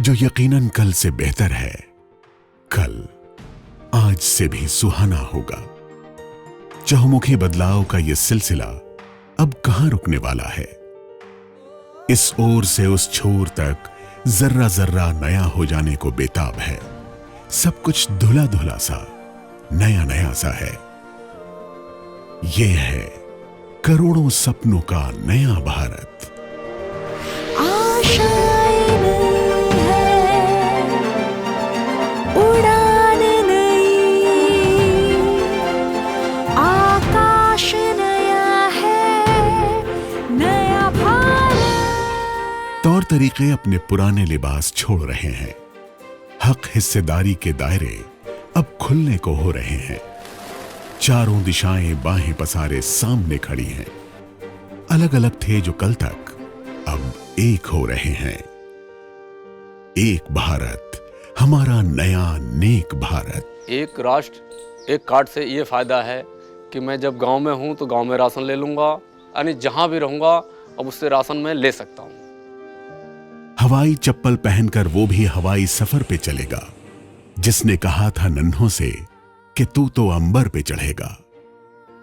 जो यकीनन कल से बेहतर है। कल आज से भी सुहाना होगा। चहुमुखी बदलाव का यह सिलसिला अब कहां रुकने वाला है। इस ओर से उस छोर तक जर्रा जर्रा नया हो जाने को बेताब है। सब कुछ धुला धुला सा, नया नया सा है। ये है करोड़ों सपनों का नया भारत। आशाएं नई है, उड़ान नई, आकाश नया है, नया भारत। तौर तरीके अपने पुराने लिबास छोड़ रहे हैं। हक हिस्सेदारी के दायरे अब खुलने को हो रहे हैं। चारों दिशाएं बाहें पसारे सामने खड़ी हैं। अलग अलग थे जो कल तक, अब एक हो रहे हैं। एक भारत, हमारा नया नेक भारत। एक राष्ट्र एक कार्ड से ये फायदा है कि मैं जब गांव में हूं तो गांव में राशन ले लूंगा, यानी जहां भी रहूंगा अब उससे राशन मैं ले सकता हूं। हवाई चप्पल पहनकर वो भी हवाई सफर पे चलेगा जिसने कहा था नन्हों से कि तू तो अंबर पे चढ़ेगा।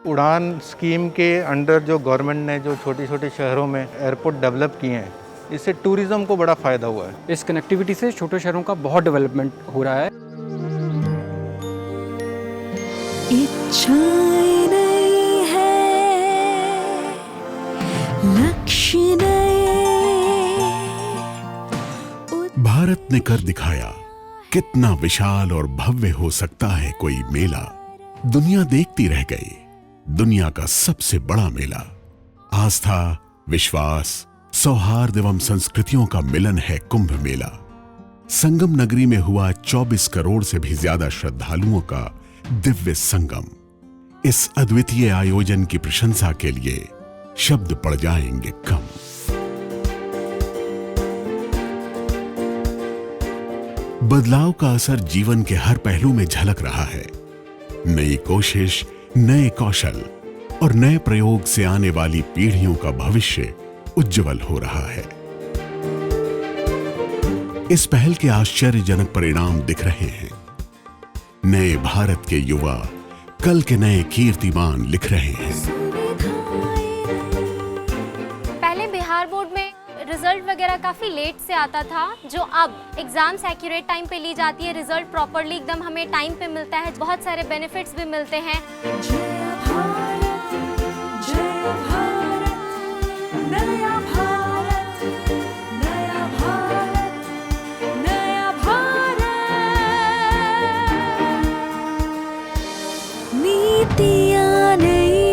उड़ान स्कीम के अंडर जो गवर्नमेंट ने जो छोटे छोटे शहरों में एयरपोर्ट डेवलप किए हैं, इससे टूरिज्म को बड़ा फायदा हुआ है। इस कनेक्टिविटी से छोटे शहरों का बहुत डेवलपमेंट हो रहा है। इच्छाएं नई है, लक्ष्य नए। भारत ने कर दिखाया कितना विशाल और भव्य हो सकता है कोई मेला। दुनिया देखती रह गई। दुनिया का सबसे बड़ा मेला। आस्था, विश्वास, सौहार्द एवं संस्कृतियों का मिलन है कुंभ मेला। संगम नगरी में हुआ 24 करोड़ से भी ज्यादा श्रद्धालुओं का दिव्य संगम। इस अद्वितीय आयोजन की प्रशंसा के लिए शब्द पड़ जाएंगे कम। बदलाव का असर जीवन के हर पहलू में झलक रहा है। नई कोशिश, नए कौशल और नए प्रयोग से आने वाली पीढ़ियों का भविष्य उज्जवल हो रहा है। इस पहल के आश्चर्यजनक परिणाम दिख रहे हैं। नए भारत के युवा कल के नए कीर्तिमान लिख रहे हैं। पहले बिहार बोर्ड में रिजल्ट वगैरह काफ़ी लेट से आता था, जो अब एग्जाम्स एक्यूरेट टाइम पे ली जाती है, रिजल्ट प्रॉपरली एकदम हमें टाइम पे मिलता है, बहुत सारे बेनिफिट्स भी मिलते हैं। जय भारत, जय भारत, नया भारत, नया भारत, नया भारत। नीतियां नई,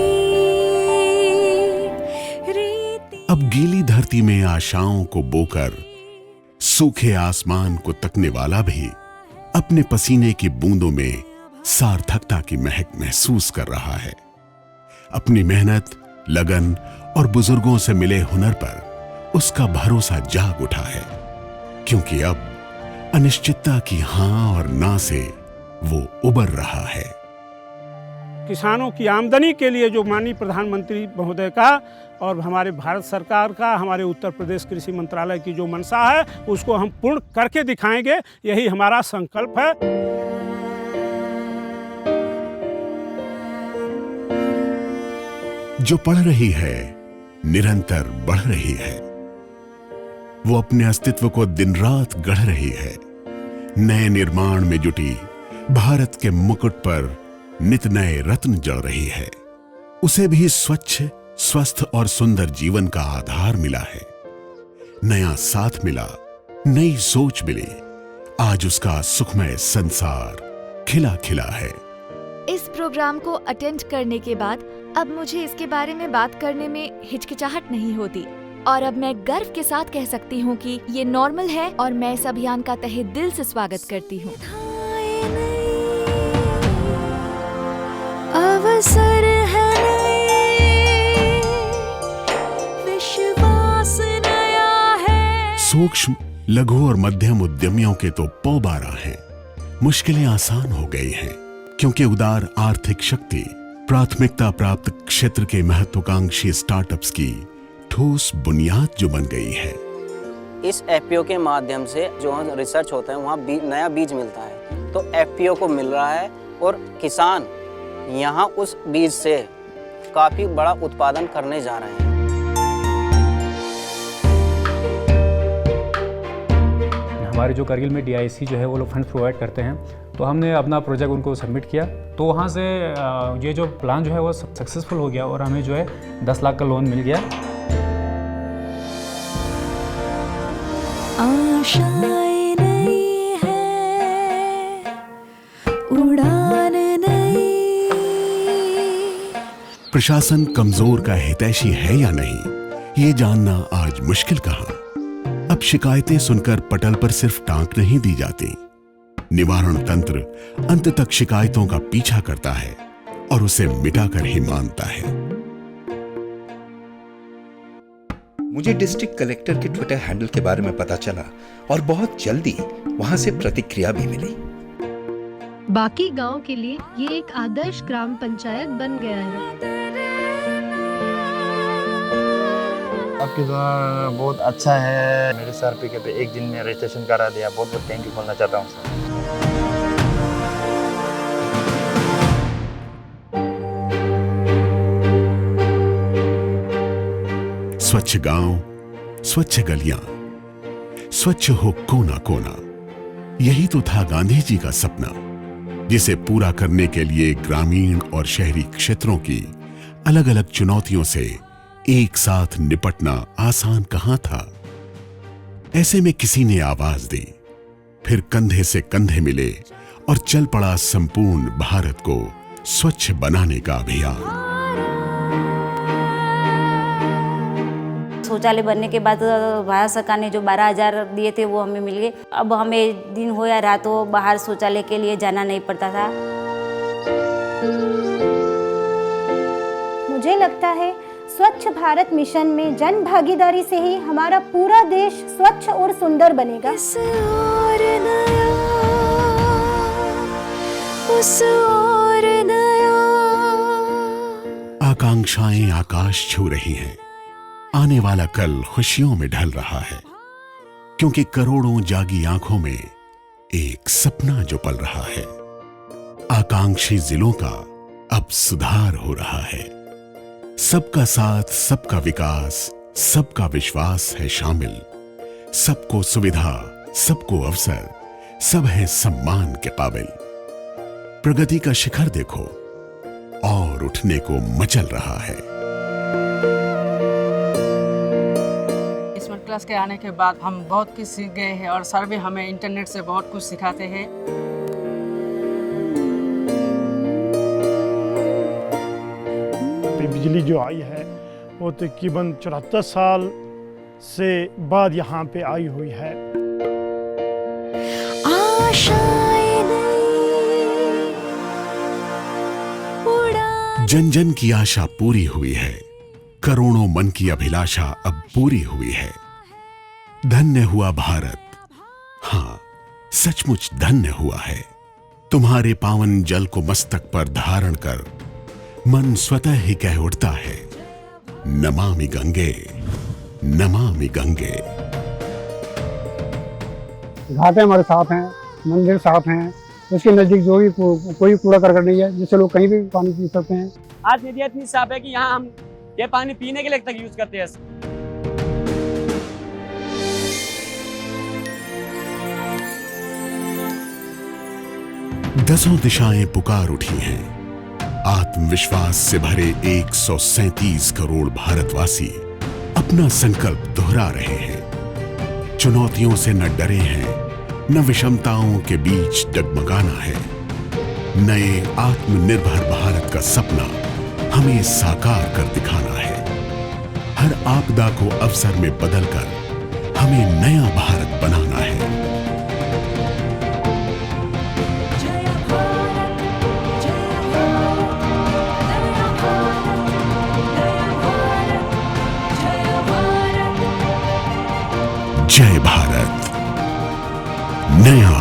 अब गीली धरती में आशाओं को बोकर सूखे आसमान को तकने वाला भी अपने पसीने की बूंदों में सार्थकता की महक महसूस कर रहा है। अपनी मेहनत, लगन और बुजुर्गों से मिले हुनर पर उसका भरोसा जाग उठा है, क्योंकि अब अनिश्चितता की हां और ना से वो उबर रहा है। किसानों की आमदनी के लिए जो माननीय प्रधानमंत्री महोदय का और हमारे भारत सरकार का, हमारे उत्तर प्रदेश कृषि मंत्रालय की जो मंशा है, उसको हम पूर्ण करके दिखाएंगे। यही हमारा संकल्प है। जो पढ़ रही है, निरंतर बढ़ रही है। वो अपने अस्तित्व को दिन रात गढ़ रही है। नए निर्माण में जुटी भारत के मुकुट पर नित नए रत्न जड़ रही है। उसे भी स्वच्छ, स्वस्थ और सुंदर जीवन का आधार मिला है। नया साथ मिला, नई सोच मिली। आज उसका सुखमय संसार खिला खिला है। इस प्रोग्राम को अटेंड करने के बाद अब मुझे इसके बारे में बात करने में हिचकिचाहट नहीं होती, और अब मैं गर्व के साथ कह सकती हूँ कि ये नॉर्मल है, और मैं इस अभियान का तहे दिल से स्वागत करती हूँ। अवसर है नए, विश्वास नया है। सूक्ष्म, लघु और मध्यम उद्यमियों के तो पौबारा हैं। मुश्किलें आसान हो गई हैं, क्योंकि उदार आर्थिक शक्ति प्राथमिकता प्राप्त क्षेत्र के महत्वाकांक्षी स्टार्टअप्स की ठोस बुनियाद जो बन गई है। इस एफपीओ के माध्यम से जो रिसर्च होता है वहाँ नया बीज मिलता है, तो एफपीओ को मिल रहा है और किसान यहाँ उस बीज से काफ़ी बड़ा उत्पादन करने जा रहे हैं। हमारे जो करगिल में डीआईसी जो है वो लोग फंड प्रोवाइड करते हैं, तो हमने अपना प्रोजेक्ट उनको सबमिट किया, तो वहाँ से ये जो प्लान जो है वो सक्सेसफुल हो गया और हमें जो है 10 लाख का लोन मिल गया। आशाएं नई है, उड़ान नई। प्रशासन कमजोर का हितैषी है या नहीं, ये जानना आज मुश्किल कहां। अब शिकायतें सुनकर पटल पर सिर्फ टांक नहीं दी जाती, निवारण तंत्र अंत तक शिकायतों का पीछा करता है और उसे मिटाकर ही मानता है। मुझे डिस्ट्रिक्ट कलेक्टर के ट्विटर हैंडल के बारे में पता चला और बहुत जल्दी वहां से प्रतिक्रिया भी मिली। बाकी गांव के लिए ये एक आदर्श ग्राम पंचायत बन गया है। आपकी बहुत अच्छा है, मेरे सर पे कहते एक दिन में रजिस्ट्रेशन करा दिया, बहुत बहुत थैंक यू बोलना चाहता हूँ सर। स्वच्छ गांव, स्वच्छ गलियां, स्वच्छ हो कोना कोना, यही तो था गांधी जी का सपना, जिसे पूरा करने के लिए ग्रामीण और शहरी क्षेत्रों की अलग अलग चुनौतियों से एक साथ निपटना आसान कहां था। ऐसे में किसी ने आवाज दी, फिर कंधे से कंधे मिले और चल पड़ा संपूर्ण भारत को स्वच्छ बनाने का अभियान। शौचालय बनने के बाद भारत सरकार ने जो 12,000 दिए थे वो हमें मिल गए। अब हमें दिन हो या रात हो बाहर शौचालय के लिए जाना नहीं पड़ता था। मुझे लगता है स्वच्छ भारत मिशन में जन भागीदारी से ही हमारा पूरा देश स्वच्छ और सुंदर बनेगा। इस ओर नया, उस ओर नया। आकांक्षाएं आकाश छू रही हैं, आने वाला कल खुशियों में ढल रहा है, क्योंकि करोड़ों जागी आंखों में एक सपना जो पल रहा है। आकांक्षी जिलों का अब सुधार हो रहा है। सबका साथ, सबका विकास, सबका विश्वास है शामिल। सबको सुविधा, सबको अवसर, सब है सम्मान के काबिल। प्रगति का शिखर देखो और उठने को मचल रहा है। स्मार्ट क्लास के आने के बाद हम बहुत कुछ सीख गए हैं और सर भी हमें इंटरनेट से बहुत कुछ सिखाते हैं। बिजली जो आई है वो तकरीबन 74 साल से बाद यहाँ पे आई हुई है। जन जन की आशा पूरी हुई है, करोड़ों मन की अभिलाषा अब पूरी हुई है। धन्य हुआ भारत, हाँ सचमुच धन्य हुआ है। तुम्हारे पावन जल को मस्तक पर धारण कर मन स्वतः ही कह उठता है, नमामि गंगे, नमामि गंगे। घाटें हमारे साफ हैं, मंदिर साफ हैं, उसके नजदीक जो भी कोई कूड़ा करकट नहीं है, जिससे लोग कहीं भी पानी पी सकते हैं। आज नदियाँ इतनी साफ है कि यहाँ हम ये पानी पीने के लिए तक यूज करते हैं। दसों दिशाएं पुकार उठी हैं। आत्मविश्वास से भरे 137 करोड़ भारतवासी अपना संकल्प दोहरा रहे हैं। चुनौतियों से न डरे हैं, न विषमताओं के बीच डगमगाना है। नए आत्मनिर्भर भारत का सपना हमें साकार कर दिखाना है। हर आपदा को अवसर में बदलकर हमें नया भारत बनाना है। जय भारत, नया